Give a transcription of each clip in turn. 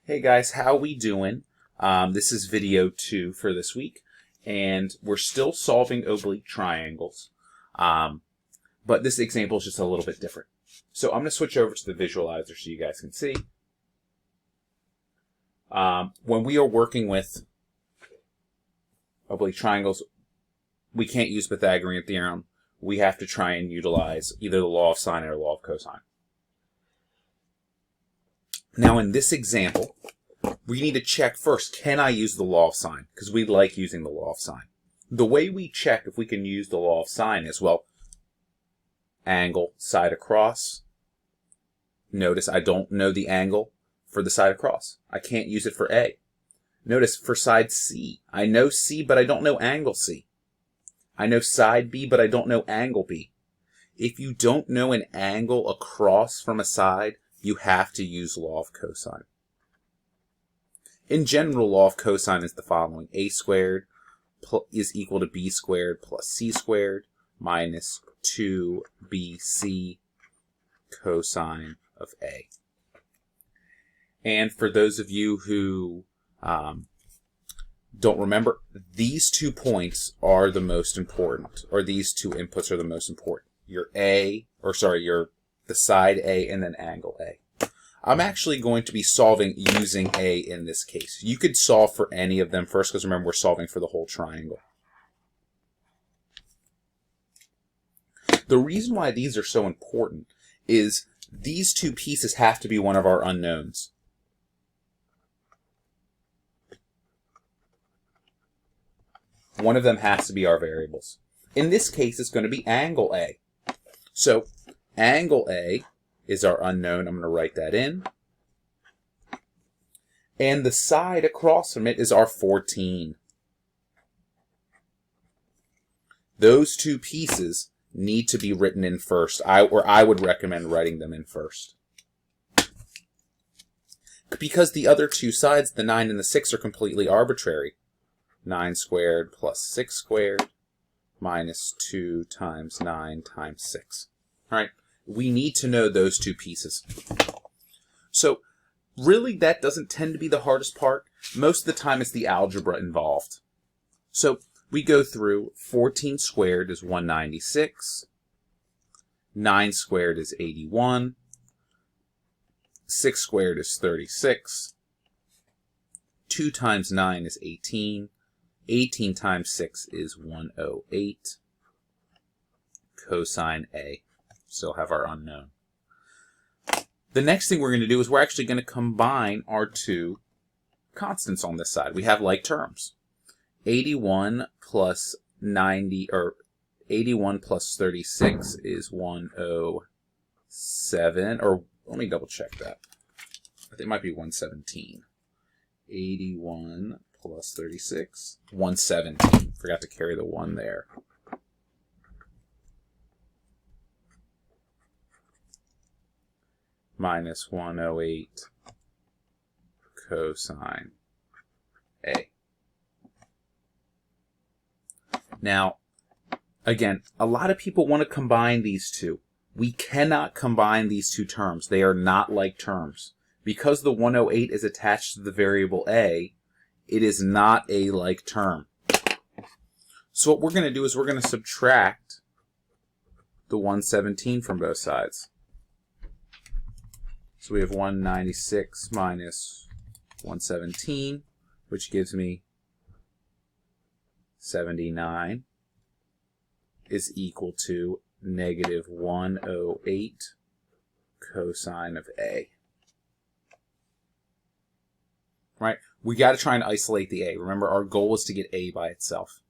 Hey guys, how we doing? This is video 2 for this week, and we're still solving oblique triangles, but this example is just a little bit different. So I'm going to switch over to the visualizer so you guys can see. When we are working with oblique triangles, we can't use Pythagorean theorem. We have to try and utilize either the law of sine or law of cosine. Now in this example, we need to check first, can I use the law of sine? Because we like using the law of sine. The way we check if we can use the law of sine is, well, angle, side across. Notice I don't know the angle for the side across. I can't use it for A. Notice for side C, I know C, but I don't know angle C. I know side B, but I don't know angle B. If you don't know an angle across from a side, you have to use law of cosine. In general, law of cosine is the following. A squared is equal to B squared plus C squared minus 2BC cosine of A. And for those of you who don't remember, these 2 points are the most important, or these 2 inputs are the most important. The side A and then angle A. I'm actually going to be solving using A in this case. You could solve for any of them first, because remember, we're solving for the whole triangle. The reason why these are so important is these 2 pieces have to be one of our unknowns. One of them has to be our variables. In this case, it's going to be angle A. So angle A is our unknown. I'm going to write that in. And the side across from it is our 14. Those 2 pieces need to be written in first, or I would recommend writing them in first. Because the other 2 sides, the 9 and the 6, are completely arbitrary. 9 squared plus 6 squared minus 2 times 9 times 6. All right. We need to know those 2 pieces. So really, that doesn't tend to be the hardest part. Most of the time, it's the algebra involved. So we go through 14 squared is 196. 9 squared is 81. 6 squared is 36. 2 times 9 is 18. 18 times 6 is 108. Cosine A. Still have our unknown. The next thing we're going to do is we're actually going to combine our 2 constants on this side. We have like terms. 81 plus 90, or 81 plus 36 is 107, or let me double check that. I think it might be 117. 81 plus 36, 117. Forgot to carry the 1 there. Minus 108 cosine A. Now, again, a lot of people want to combine these 2. We cannot combine these 2 terms. They are not like terms. Because the 108 is attached to the variable A, it is not a like term. So what we're going to do is we're going to subtract the 117 from both sides. So we have 196 minus 117, which gives me 79 is equal to negative 108 cosine of A. Right? We got to try and isolate the A. Remember, our goal is to get A by itself.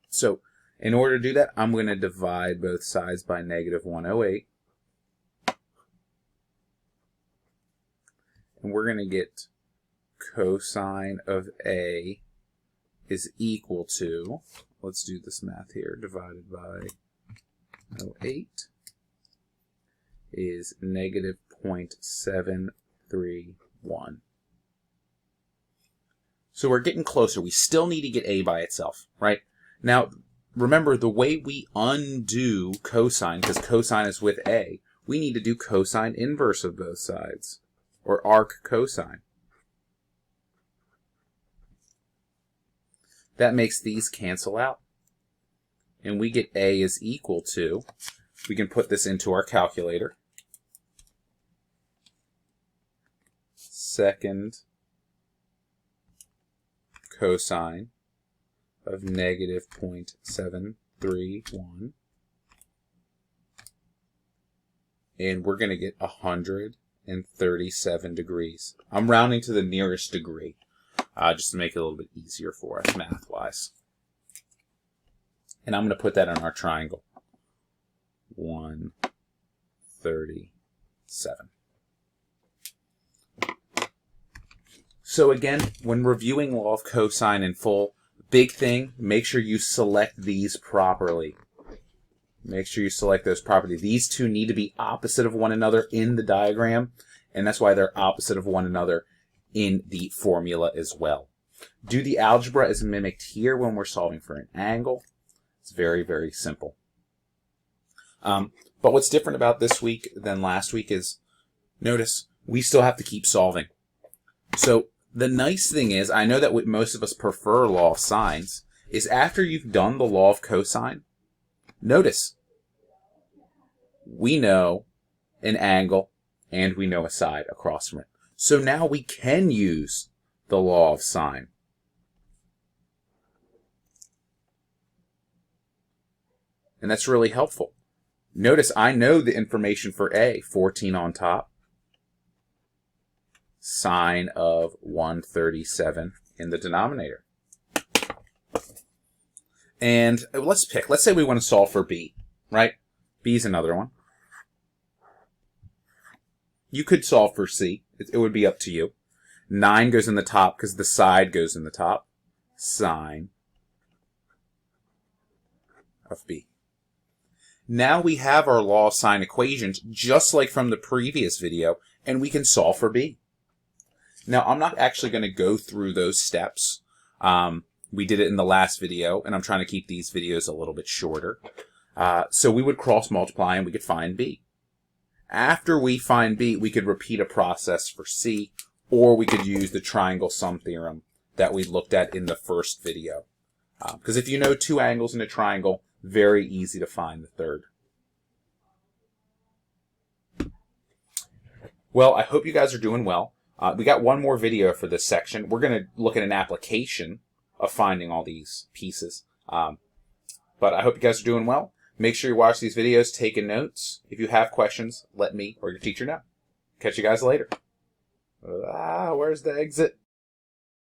So in order to do that, I'm going to divide both sides by negative 108. And we're going to get cosine of A is equal to, let's do this math here, divided by 0.8 is negative 0.731. So we're getting closer. We still need to get A by itself, right? Now, remember, the way we undo cosine, because cosine is with A, we need to do cosine inverse of both sides, or arc cosine. That makes these cancel out. And we get A is equal to, we can put this into our calculator, second cosine of negative 0.731. And we're going to get 137 degrees. I'm rounding to the nearest degree, just to make it a little bit easier for us math-wise. And I'm going to put that on our triangle. 137. So again, when reviewing law of cosine in full, big thing, make sure you select these properly. Make sure you select those properly. These two need to be opposite of one another in the diagram, and that's why they're opposite of one another in the formula as well. Do the algebra as mimicked here when we're solving for an angle. It's very, very simple. But what's different about this week than last week is, notice, we still have to keep solving. So the nice thing is, I know that what most of us prefer law of sines, is after you've done the law of cosine, notice, we know an angle and we know a side across from it. So now we can use the law of sine. And that's really helpful. Notice I know the information for A, 14 on top, sine of 137 in the denominator. And let's pick. Let's say we want to solve for B, right? B is another one. You could solve for C. It would be up to you. 9 goes in the top because the side goes in the top. Sine of B. Now we have our law of sine equations just like from the previous video, and we can solve for B. Now I'm not actually going to go through those steps. We did it in the last video, and I'm trying to keep these videos a little bit shorter. So we would cross multiply and we could find B. After we find B, we could repeat a process for C, or we could use the triangle sum theorem that we looked at in the first video. Because if you know two angles in a triangle, very easy to find the third. Well, I hope you guys are doing well. We got one more video for this section. We're going to look at an application of finding all these pieces. But I hope you guys are doing well. Make sure you watch these videos, taking notes. If you have questions, let me or your teacher know. Catch you guys later. Where's the exit?